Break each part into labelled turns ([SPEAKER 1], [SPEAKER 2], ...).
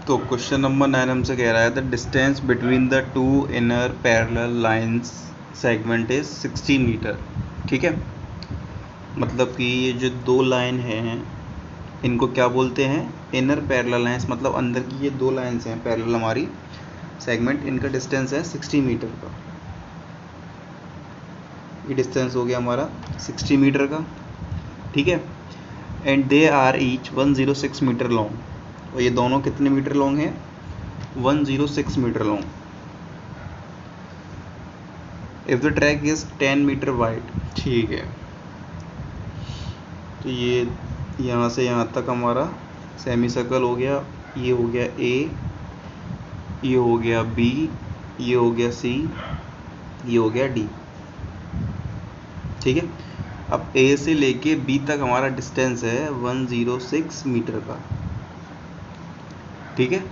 [SPEAKER 1] तो question number 9 हमसे कह रहा है the distance between the two inner parallel lines segment is 60 metre. ठीक है, मतलब कि ये जो दो लाइन हैं इनको क्या बोलते हैं, इनर पैरेलल लाइंस, मतलब अंदर की ये दो लाइंस हैं पैरेलल हमारी सेगमेंट, इनका डिस्टेंस है 60 मीटर का। ये डिस्टेंस हो गया हमारा 60 मीटर का। ठीक है, and they are each 106 metre long, और ये दोनों कितने मीटर लॉन्ग हैं, 106 metre long. If the track is 10 metre wide, ठीक है, तो ये यहाँ से यहाँ तक हमारा सेमी सर्कल हो गया, ये हो गया ए, ये हो गया बी, ये हो गया सी, ये हो गया डी। ठीक है, अब ए से लेके बी तक हमारा डिस्टेंस है 106 मीटर का। ठीक है,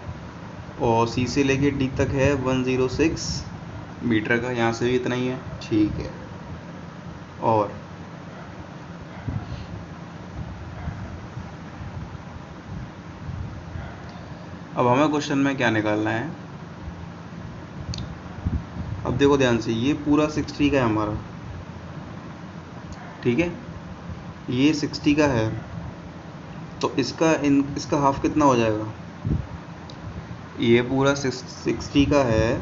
[SPEAKER 1] और सी से लेके डी तक है 106 मीटर का, यहाँ से भी इतना ही है। ठीक है, और अब हमें क्वेश्चन में क्या निकालना है। अब देखो ध्यान से, ये पूरा 60 का है हमारा, ठीक है, ये 60 का है, तो इसका हाफ कितना हो जाएगा, ये पूरा 60 का है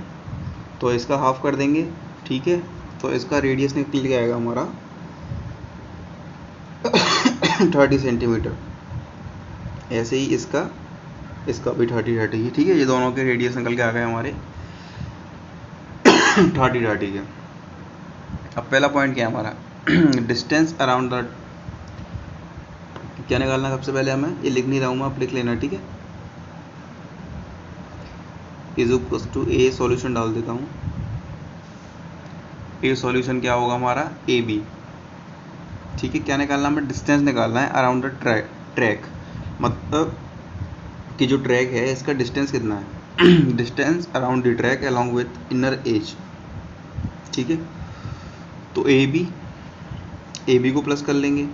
[SPEAKER 1] तो इसका हाफ कर देंगे। ठीक है, तो इसका रेडियस निकल के आएगा हमारा 30 सेंटीमीटर। ऐसे ही इसका भी 30 ही। ठीक है, ये दोनों के रेडियस निकल के आ गए हमारे 30 के। अब पहला पॉइंट क्या है हमारा, डिस्टेंस अराउंड द, क्या निकालना सबसे पहले हमें, ये लिख नहीं रहा हूँ मैं, आप लिख लेना। ठीक है, is equal to A, solution डाल देता हूँ। ए सॉल्यूशन क्या होगा हमारा, ए बी। ठीक है, क्या निकालना हमें, डिस्टेंस निकालना है अराउंड द ट्रैक, मतलब कि जो ट्रैक है इसका डिस्टेंस कितना है, distance around the track along with inner as. ठीक है, तो ए बी को प्लस कर लेंगे।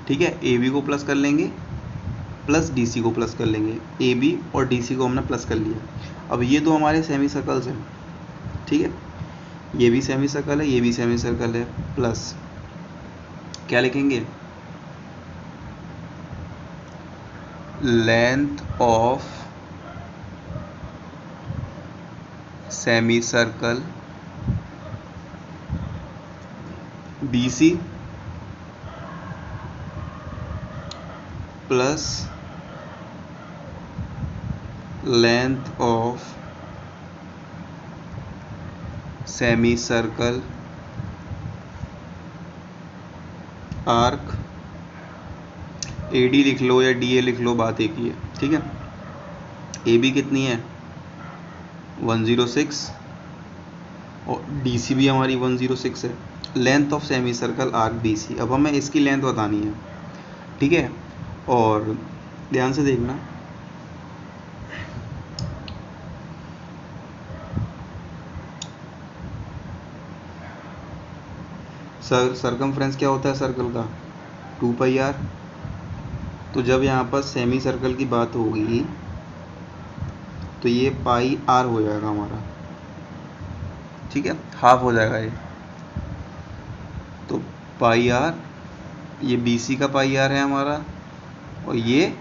[SPEAKER 1] ठीक है, ए बी को प्लस कर लेंगे, प्लस डी सी को प्लस कर लेंगे। ए बी और डी सी को हमने प्लस कर लिया। अब ये दो हमारे सेमी सर्कल्स हैं। ठीक है, ये भी सेमी सर्कल है, ये भी सेमी सर्कल है, प्लस क्या लिखेंगे, length of semi circle B C plus length of semi circle arc, A D लिख लो या डी ए लिख लो, बात एक ही है। ठीक है, ए बी कितनी है 106 और डी सी भी हमारी 106 है। Length of semi circle arc B C, अब हमें इसकी लेंथ बतानी है। ठीक है, और ध्यान से देखना, सरकमफ्रेंस क्या होता है सर्कल का, 2 पाई आर। तो जब यहाँ पर सेमी सर्कल की बात होगी तो ये पाई आर हो जाएगा हमारा। ठीक है, हाफ हो जाएगा ये, तो पाई आर, ये बी सी का पाई आर है हमारा, और ये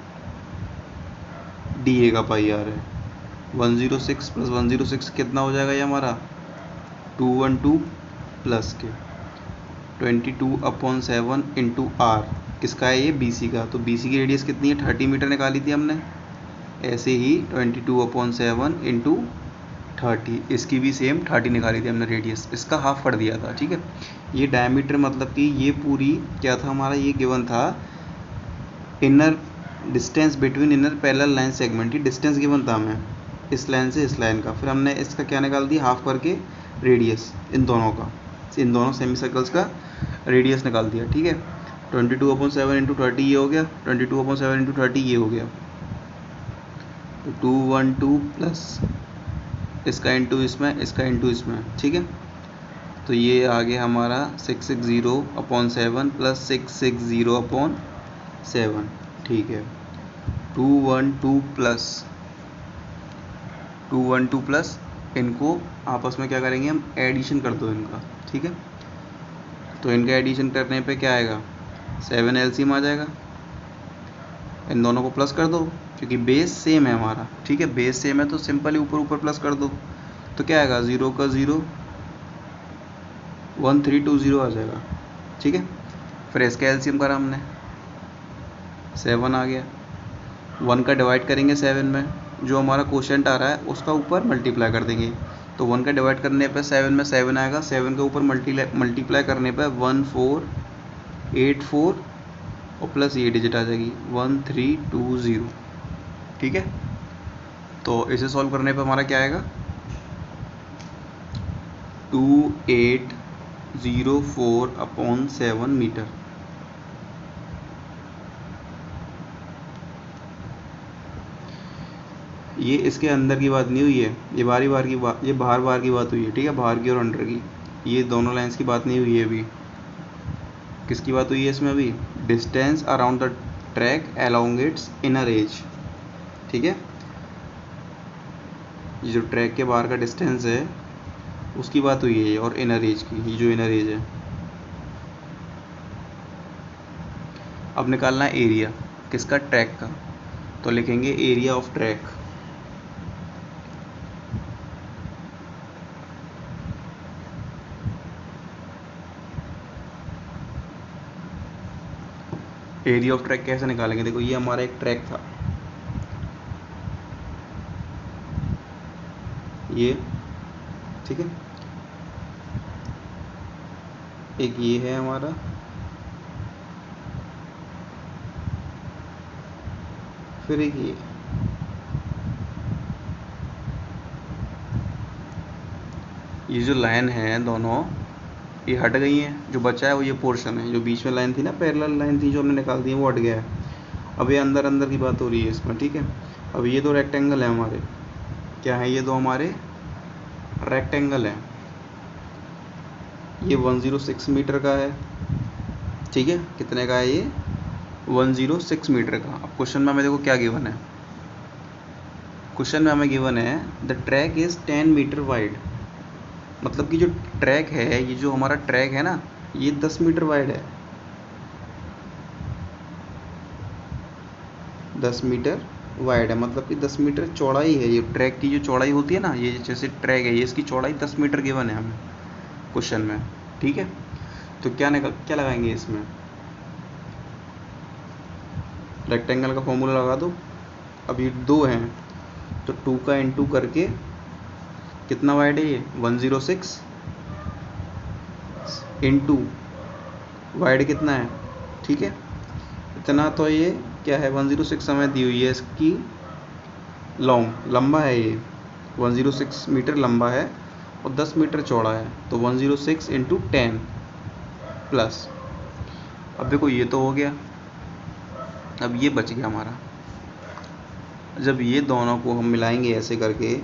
[SPEAKER 1] डी ए का पाई आर है। 106 प्लस 106 कितना हो जाएगा ये हमारा, 212 प्लस के 22/7 इंटू आर, किसका है ये, बी सी का। तो बी सी की रेडियस कितनी है, 30 मीटर निकाली थी हमने। ऐसे ही 22/7 इंटू 30, इसकी भी सेम 30 निकाली थी हमने रेडियस, इसका हाफ कर दिया था। ठीक है, ये डायमीटर, मतलब कि ये पूरी क्या था हमारा, ये गिवन था inner distance between inner parallel line segment की डिस्टेंस गिवन था हमें, इस लाइन से इस लाइन का। फिर हमने इसका क्या निकाल दिया, हाफ करके रेडियस इन दोनों का, इन दोनों सेमी सर्कल्स का रेडियस निकाल दिया। ठीक है, 22/7 इंटू 30 ये हो गया, 22/7 इंटू 30 ये हो गया, तो 212 प्लस इसका इंटू इसमें, इसका इंटू इसमें। ठीक है, तो ये आ गया हमारा 660/7 प्लस 660/7। ठीक है, 212 प्लस 212 प्लस इनको आपस में क्या करेंगे हम, एडिशन कर दो इनका, ठीक है। तो इनका एडिशन करने पे क्या आएगा, 7 एलसीएम आ जाएगा। इन दोनों को प्लस कर दो क्योंकि बेस सेम है हमारा, ठीक है, बेस सेम है तो सिंपली ऊपर ऊपर प्लस कर दो। तो क्या आएगा, 0 का 0 1320 आ जाएगा, ठीक है। फिर इसका एलसीएम करा हमने, 7 आ गया। 1 का डिवाइड करेंगे 7 में, जो हमारा क्वोशिएंट आ रहा है उसका ऊपर मल्टीप्लाई कर देंगे। तो 1 का डिवाइड करने पे 7 में 7 आएगा, 7 के ऊपर मल्टीप्लाई करने पे 1484 और प्लस ये डिजिट आ जाएगी 1320, ठीक है। तो इसे सॉल्व करने पे हमारा क्या आएगा, 2804/7 मीटर। ये इसके अंदर की बात नहीं हुई है, ये बाहरी बार की बात, ये बाहर की बात हुई है, ठीक है, बाहर की और अंदर की। ये दोनों लाइंस की बात नहीं हुई है अभी। किसकी बात हुई है इसमें अभी, distance around the track along it's inner as, ठीक है। ये जो ट्रैक के बाहर का डिस्टेंस है उसकी बात हुई है, और इनर एज की, ये जो इनर एज है। अब निकालना है एरिया किसका, ट्रैक का। तो लिखेंगे area of track, area of track कैसे निकालेंगे, देखो ये हमारा एक ट्रैक था, ये, ठीक है, एक ये है हमारा, फिर एक ये जो लाइन है दोनों ये हट गई हैं, जो बचा है वो ये पोर्शन है, जो बीच में लाइन थी ना, पैरेलल लाइन थी जो हमने निकाल दी है, वो हट गया है। अब ये अंदर अंदर की बात हो रही है इसमें, ठीक है। अब ये दो रेक्टेंगल है हमारे, क्या है, ये दो हमारे रेक्टेंगल है। ये 106 मीटर का है, ठीक है, कितने का है ये, 106 मीटर का। अब क्वेश्चन में हमें देखो क्या गिवन है, क्वेश्चन में हमें गिवन है the track is 10 metre wide, मतलब कि जो ट्रैक है, ये जो हमारा ट्रैक है ना, ये 10 मीटर वाइड है, 10 मीटर वाइड है, मतलब कि 10 मीटर चौड़ाई है। ये ट्रैक की जो चौड़ाई होती है ना, ये जैसे ट्रैक है, ये इसकी चौड़ाई 10 मीटर गिवन है हमें क्वेश्चन में, ठीक है। तो क्या लगाएंगे इसमें, रेक्टेंगल का फॉर्मूला लगा दो। अब ये दो हैं तो 2 का इंटू करके कितना वाइड है ये, 106 इंटू वाइड कितना है, ठीक है, इतना। तो ये क्या है, 106 हमें दी हुई है, इसकी लंबा है ये, 106 मीटर लंबा है और 10 मीटर चौड़ा है। तो 106 इंटू 10 प्लस, अब देखो ये तो हो गया, अब ये बच गया हमारा। जब ये दोनों को हम मिलाएंगे ऐसे करके,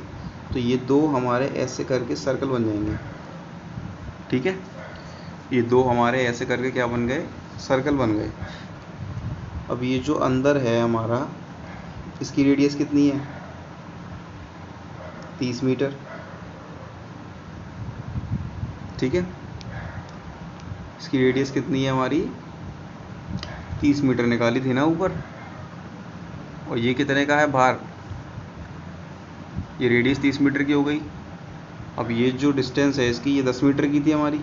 [SPEAKER 1] तो ये दो हमारे ऐसे करके सर्कल बन जाएंगे, ठीक है। ये दो हमारे ऐसे करके क्या बन गए, सर्कल बन गए। अब ये जो अंदर है हमारा, इसकी रेडियस कितनी है, 30 मीटर, ठीक है। इसकी रेडियस कितनी है हमारी, 30 मीटर निकाली थी ना ऊपर, और ये कितने का है बाहर, ये रेडियस 30 मीटर की हो गई। अब ये जो डिस्टेंस है इसकी, ये 10 मीटर की थी हमारी,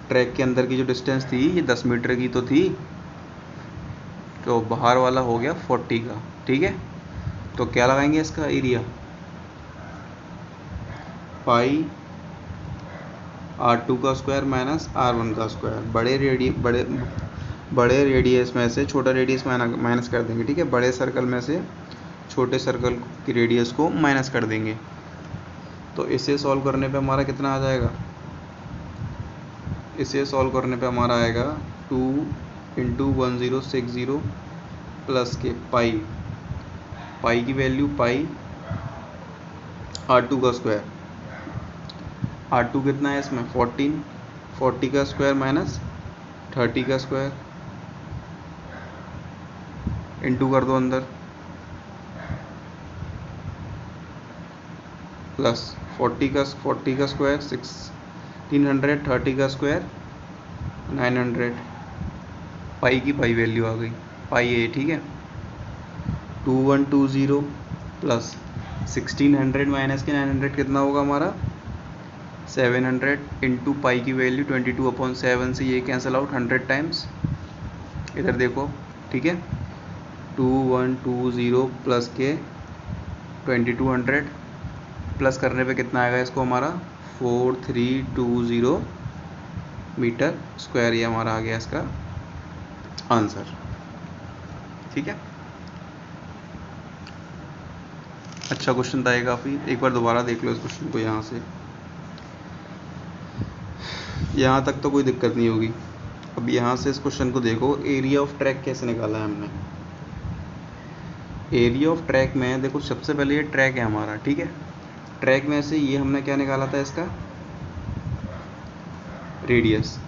[SPEAKER 1] ट्रैक के अंदर की जो डिस्टेंस थी ये 10 मीटर की तो थी, तो बाहर वाला हो गया 40 का, ठीक है। तो क्या लगाएंगे इसका एरिया, पाई R2 का स्क्वायर माइनस R1 का स्क्वायर। बड़े रेडियस में से छोटा रेडियस माइनस कर देंगे, ठीक है, बड़े सर्कल में से छोटे सर्कल की रेडियस को माइनस कर देंगे। तो इसे सॉल्व करने पे हमारा कितना आ जाएगा, इसे सॉल्व करने पे हमारा आएगा 2 इंटू 1060 प्लस के पाई की वैल्यू, पाई R2 का स्क्वायर, R2 कितना है इसमें 14, 40 का स्क्वायर माइनस 30 का स्क्वायर, इंटू कर दो अंदर, प्लस 40 का स्क्वायर 1600, 30 का स्क्वायर 900, पाई की पाई वैल्यू आ गई, पाई ए, ठीक है। 2120 प्लस 1600 माइनस के 900 कितना होगा हमारा 700 इंटू पाई की वैल्यू 22/7 से ये कैंसिल आउट 100 टाइम्स, इधर देखो, ठीक है। 2120 प्लस के 2200 प्लस करने पे कितना आएगा इसको हमारा 4320 मीटर स्क्वायर, ये हमारा आ गया इसका आंसर, ठीक है। अच्छा क्वेश्चन था ये काफ़ी, एक बार दोबारा देख लो इस क्वेश्चन को। यहाँ से यहाँ तक तो कोई दिक्कत नहीं होगी। अब यहाँ से इस क्वेश्चन को देखो, एरिया ऑफ ट्रैक कैसे निकाला है हमने। एरिया ऑफ ट्रैक में देखो, सबसे पहले ये ट्रैक है हमारा, ठीक है। ट्रैक में से ये हमने क्या निकाला था, इसका रेडियस,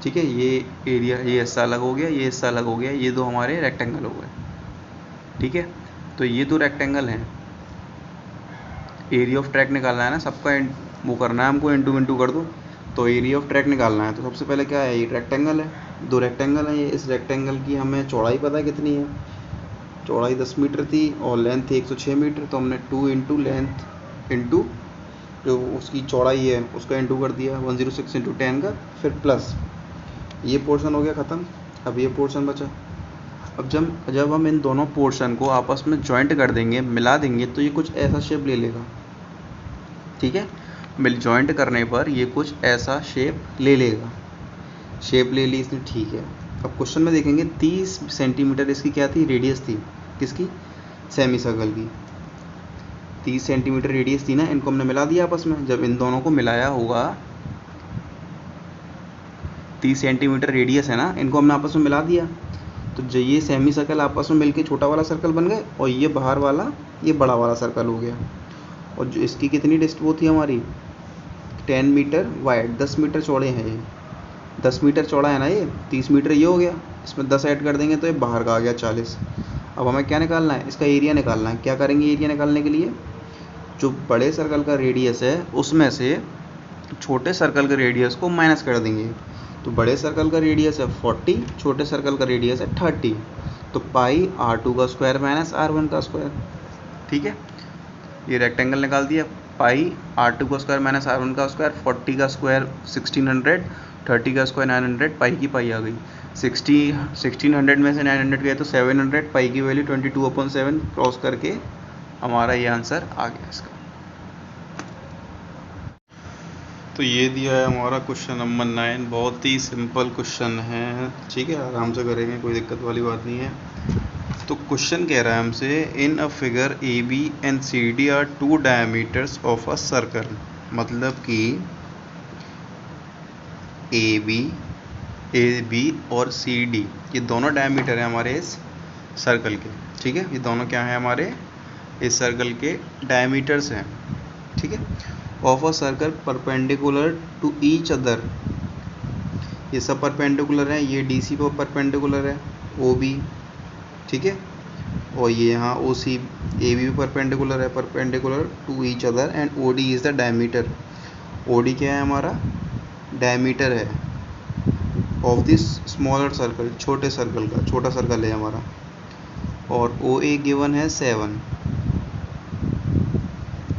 [SPEAKER 1] ठीक है। ये एरिया, ये हिस्सा अलग हो गया, ये हिस्सा अलग हो गया, ये दो हमारे रेक्टेंगल हो गए, ठीक है। तो ये दो रेक्टेंगल हैं, एरिया ऑफ ट्रैक निकालना है ना, सबका वो करना है हमको, इंटू इंटू कर दो, तो एरिया ऑफ ट्रैक निकालना है। तो सबसे पहले क्या है, ये रेक्टेंगल है, दो रेक्टेंगल है ये। इस रेक्टेंगल की हमें चौड़ाई पता है कितनी है, चौड़ाई 10 मीटर थी और लेंथ थी 106 मीटर, तो हमने 2 इंटू लेंथ इंटू जो उसकी चौड़ाई है उसका इंटू कर दिया 106 इंटू 10 का, फिर प्लस ये पोर्शन हो गया ख़त्म। अब ये पोर्शन बचा। अब जब हम इन दोनों पोर्शन को आपस में जॉइंट कर देंगे, मिला देंगे, तो ये कुछ ऐसा शेप ले लेगा, ठीक है। जॉइंट करने पर ये कुछ ऐसा शेप ले लेगा, शेप ले ली इसने, ठीक है। अब क्वेश्चन में देखेंगे 30 सेंटीमीटर इसकी क्या थी, रेडियस थी, किसकी, सेमी सर्कल की। 30 सेंटीमीटर रेडियस थी ना, इनको हमने मिला दिया आपस में। जब इन दोनों को मिलाया होगा, 30 सेंटीमीटर रेडियस है ना, इनको हमने आपस में मिला दिया, तो जो ये सेमी सर्कल आपस में मिलके छोटा वाला सर्कल बन गए, और ये बाहर वाला ये बड़ा वाला सर्कल हो गया। और जो इसकी कितनी डिस्ट वो थी हमारी 10 मीटर वाइड, 10 मीटर चौड़े हैं ये, 10 मीटर चौड़ा है ना ये, 30 मीटर ये हो गया, इसमें 10 ऐड कर देंगे तो ये बाहर का आ गया 40। अब हमें क्या निकालना है, इसका एरिया निकालना है। क्या करेंगे एरिया निकालने के लिए, जो बड़े सर्कल का रेडियस है उसमें से छोटे सर्कल के रेडियस को माइनस कर देंगे। तो बड़े सर्कल का रेडियस है 40, छोटे सर्कल का रेडियस है 30, तो पाई r2 का स्क्वायर माइनस r1 का स्क्वायर, ठीक है। ये रेक्टेंगल निकाल दिया, पाई r2 का स्क्वायर माइनस r1 का स्क्वायर, 40 का स्क्वायर 1600, 30 का स्क्वायर 900, पाई की पाई आ गई 1600 में से 900 गए तो 700, पाई की वैल्यू 22/7 क्रॉस करके हमारा ये आंसर आ गया इसका। तो ये दिया है हमारा क्वेश्चन नंबर 9, बहुत ही सिंपल क्वेश्चन है, ठीक है, आराम से करेंगे, कोई दिक्कत वाली बात नहीं है। तो क्वेश्चन कह रहा है हमसे, in a figure A B and C D are two diameters of a circle, मतलब कि ए बी और सी डी ये दोनों डायमीटर हैं हमारे इस सर्कल के, ठीक है। ये दोनों क्या हैं हमारे इस सर्कल के डायमीटर्स हैं, ठीक है। Of a circle perpendicular to each other, ये सब परपेंडिकुलर हैं, ये डी सी पर परपेंडिकुलर है, ओ बी, ठीक है, और ये यहाँ O C A B perpendicular है, perpendicular to each other, and O D is the diameter. O D क्या है हमारा, डायमीटर है ऑफ दिस स्मॉलर सर्कल, छोटे सर्कल का, छोटा सर्कल है हमारा। और ओ ए गिवन है 7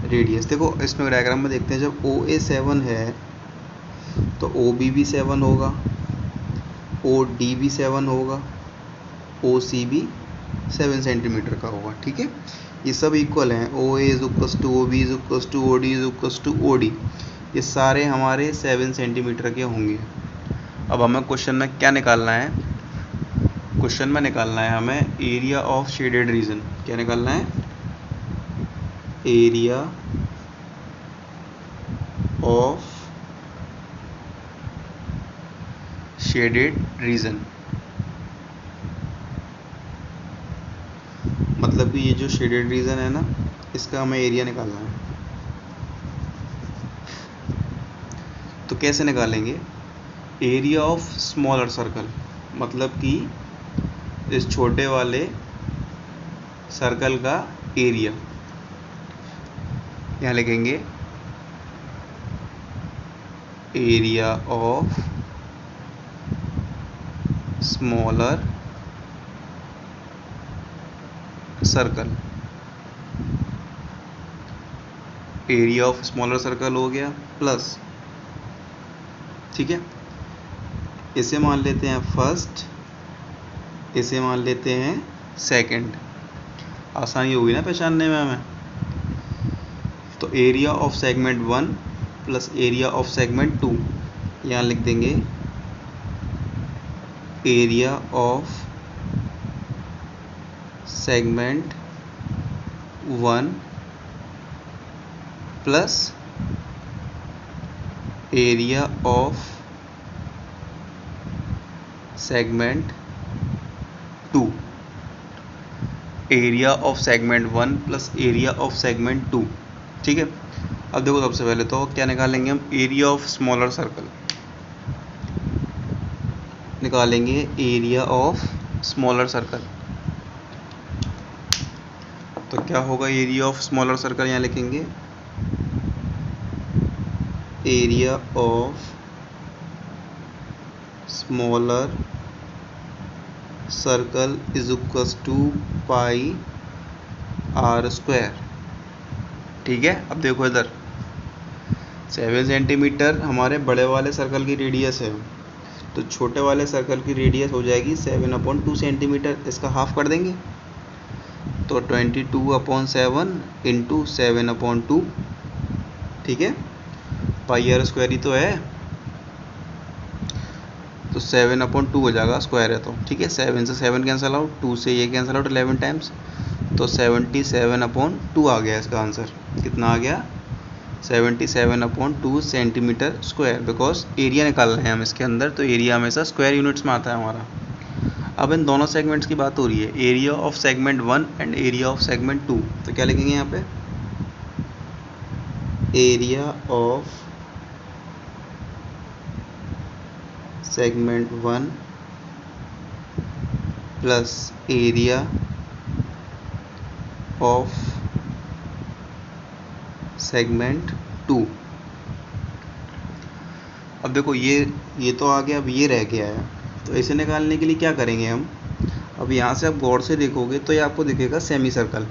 [SPEAKER 1] रेडियस। देखो इसमें डायग्राम में देखते हैं, जब ओ ए 7 है तो ओ बी भी 7 होगा, ओ डी भी 7 होगा, ओ सी भी 7 सेंटीमीटर का होगा, ठीक है। ये सब इक्वल हैं, O A is equals to O B is equals to O D is equals to O D, ये सारे हमारे 7 सेंटीमीटर के होंगे। अब हमें क्वेश्चन में क्या निकालना है, क्वेश्चन में निकालना है हमें एरिया ऑफ शेडेड रीजन। क्या निकालना है, एरिया ऑफ शेडेड रीजन, मतलब कि ये जो शेडेड रीजन है ना, इसका हमें एरिया निकालना है। तो कैसे निकालेंगे, एरिया ऑफ स्मॉलर सर्कल, मतलब कि इस छोटे वाले सर्कल का एरिया, यहाँ लिखेंगे area of smaller circle. Area of smaller circle हो गया प्लस, ठीक है, इसे मान लेते हैं फर्स्ट, इसे मान लेते हैं सेकंड। आसानी होगी ना पहचानने में हमें। तो area of segment 1 plus area of segment 2, यहाँ लिख देंगे area of segment 1 plus area of segment 2। Area of segment 1 plus area of segment 2, ठीक है। अब देखो सबसे पहले तो क्या निकालेंगे हम, एरिया ऑफ स्मॉलर सर्कल निकालेंगे, एरिया ऑफ स्मॉलर सर्कल। तो क्या होगा एरिया ऑफ स्मॉलर सर्कल, यहाँ लिखेंगे area of smaller circle is equals to pi r square, ठीक है। अब देखो इधर 7 सेंटीमीटर हमारे बड़े वाले सर्कल की रेडियस है, तो छोटे वाले सर्कल की रेडियस हो जाएगी 7/2 सेंटीमीटर, इसका हाफ कर देंगे तो 22/7 इंटू 7/2, ठीक है। पाई आर स्क्वायर ही तो है, तो 7/2 हो जाएगा, स्क्वायर है तो, ठीक है। 7 से 7 कैंसिल आउट, 2 से ये कैंसिल आउट 11 टाइम्स, तो 77/2 आ गया इसका आंसर। कितना आ गया, 77/2 सेंटीमीटर स्क्वायर, बिकॉज एरिया निकाल रहे हैं हम इसके अंदर, तो एरिया हमेशा स्क्वायर यूनिट्स में आता है हमारा। अब इन दोनों सेगमेंट्स की बात हो रही है, area of segment 1 and area of segment 2, तो क्या लिखेंगे यहाँ पे, area of segment 1 plus area of segment 2। अब देखो ये तो आ गया, अब ये रह गया है, तो इसे निकालने के लिए क्या करेंगे हम। अब यहाँ से आप गौर से देखोगे तो ये आपको दिखेगा सेमी सर्कल,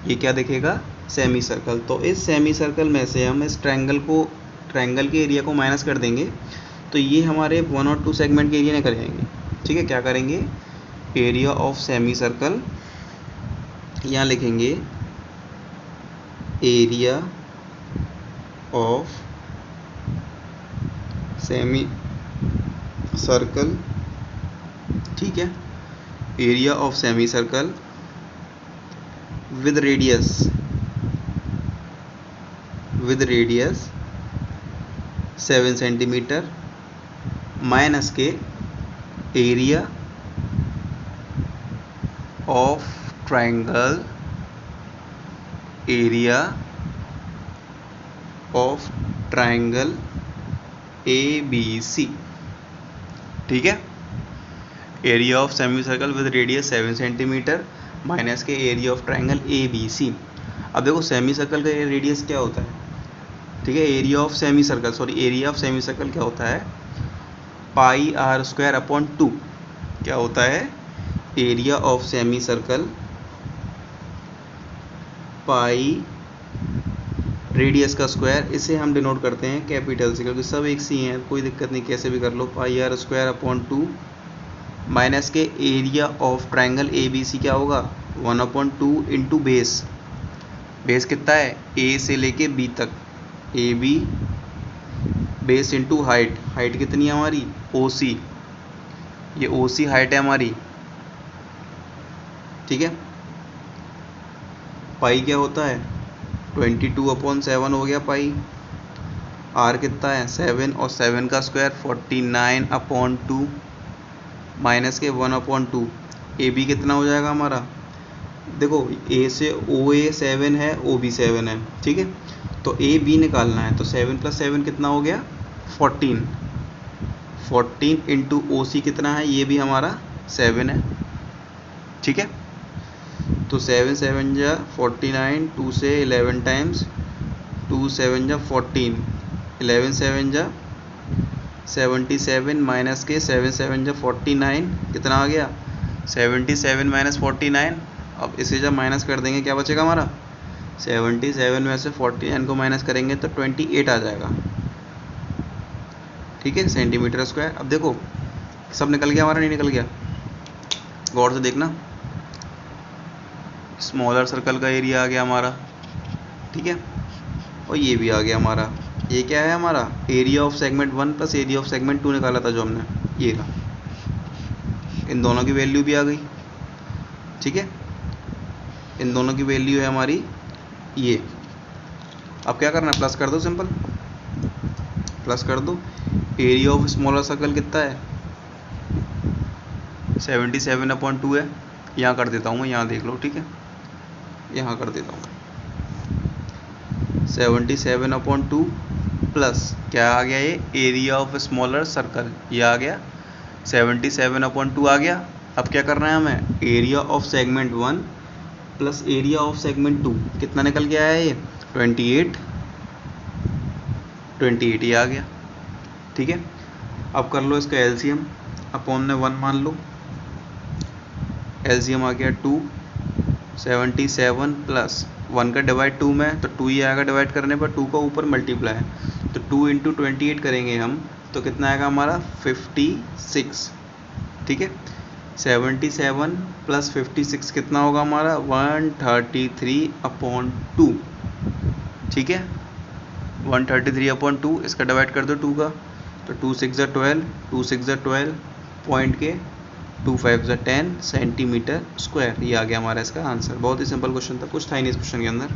[SPEAKER 1] ये क्या दिखेगा, सेमी सर्कल। तो इस सेमी सर्कल में से हम इस ट्रायंगल के एरिया को माइनस कर देंगे, तो ये हमारे 1 और 2 सेगमेंट के एरिया निकल जाएंगे, ठीक है। क्या करेंगे, एरिया ऑफ सेमी सर्कल, यहाँ लिखेंगे एरिया ऑफ सेमी सर्कल, ठीक है, area of semi circle with radius 7 centimetre minus के area of triangle, area of triangle ABC, ठीक है। Area of semi circle with radius 7 centimetre minus के area of triangle ABC। अब देखो semi circle का radius क्या होता है, ठीक है, एरिया ऑफ सेमी सर्कल क्या होता है, पाई आर स्क्वायर अपॉन 2। क्या होता है, area of semi circle pi radius का स्क्वायर, इसे हम डिनोट करते हैं कैपिटल से, क्योंकि सब एक सी हैं, कोई दिक्कत नहीं, कैसे भी कर लो, पाई आर स्क्वायर अपॉन 2 माइनस के एरिया ऑफ ट्रायंगल ABC क्या होगा, 1/2 इंटू बेस कितना है, A से लेके B तक, AB बेस इंटू हाइट कितनी है हमारी, OC, ये OC हाइट है हमारी, ठीक है। पाई क्या होता है, 22/7 हो गया पाई, R कितना है 7, और 7 का स्क्वायर 49/2 माइनस के 1/2, AB कितना हो जाएगा हमारा, देखो A से OA 7 है, OB 7 है, ठीक है। तो AB निकालना है, तो 7 + 7 कितना हो गया 14 इंटू OC कितना है, ये भी हमारा 7 है, ठीक है। तो 7 7 जा 49, 2 से 11 टाइम्स, 2 7 जा 14, 11 7 जा 77 माइनस के 7 7 जा 49, कितना आ गया 77 माइनस 49। अब इसे जब माइनस कर देंगे क्या बचेगा हमारा, 77 में से 49 को माइनस करेंगे तो 28 आ जाएगा, ठीक है, सेंटीमीटर स्क्वायर। अब देखो सब निकल गया हमारा, नहीं निकल गया, गौर से देखना, स्मॉलर सर्कल का एरिया आ गया हमारा, ठीक है, और ये भी आ गया हमारा। ये क्या है हमारा, area of segment 1 plus area of segment 2 निकाला था जो हमने, ये रहा। इन दोनों की वैल्यू भी आ गई, ठीक है, इन दोनों की वैल्यू है हमारी ये। अब क्या करना है, प्लस कर दो, सिंपल प्लस कर दो। एरिया ऑफ स्मॉलर सर्कल कितना है, 77/2 है। यहाँ कर देता हूँ मैं, यहाँ देख लो, ठीक है, यहाँ कर देता हूँ 77/2 प्लस क्या आ गया, ये एरिया ऑफ स्मॉलर सर्कल, ये आ गया 77/2 आ गया। अब क्या करना है हमें, area of segment 1 plus area of segment 2, कितना निकल के आया ये 28 ये आ गया, ठीक है। अब कर लो इसका एलसीएम, अपॉन ने 1 मान लो, एलसीएम आ गया 2, 77 प्लस 1 का डिवाइड 2 में तो 2 ही आएगा, डिवाइड करने पर 2 का ऊपर मल्टीप्लाई है, तो 2 इंटू 28 करेंगे हम तो कितना आएगा हमारा 56, ठीक है। 77 प्लस 56 कितना होगा हमारा 133/2, ठीक है, 133/2। इसका डिवाइड कर दो 2 का, तो 2 6 ज़ा 12, 2 6 ज़ा 12 पॉइंट के 2 5 ज़ा 10 सेंटीमीटर स्क्वायर। ये आ गया हमारा इसका आंसर। बहुत ही सिंपल क्वेश्चन था, कुछ था ही नहीं इस क्वेश्चन के अंदर।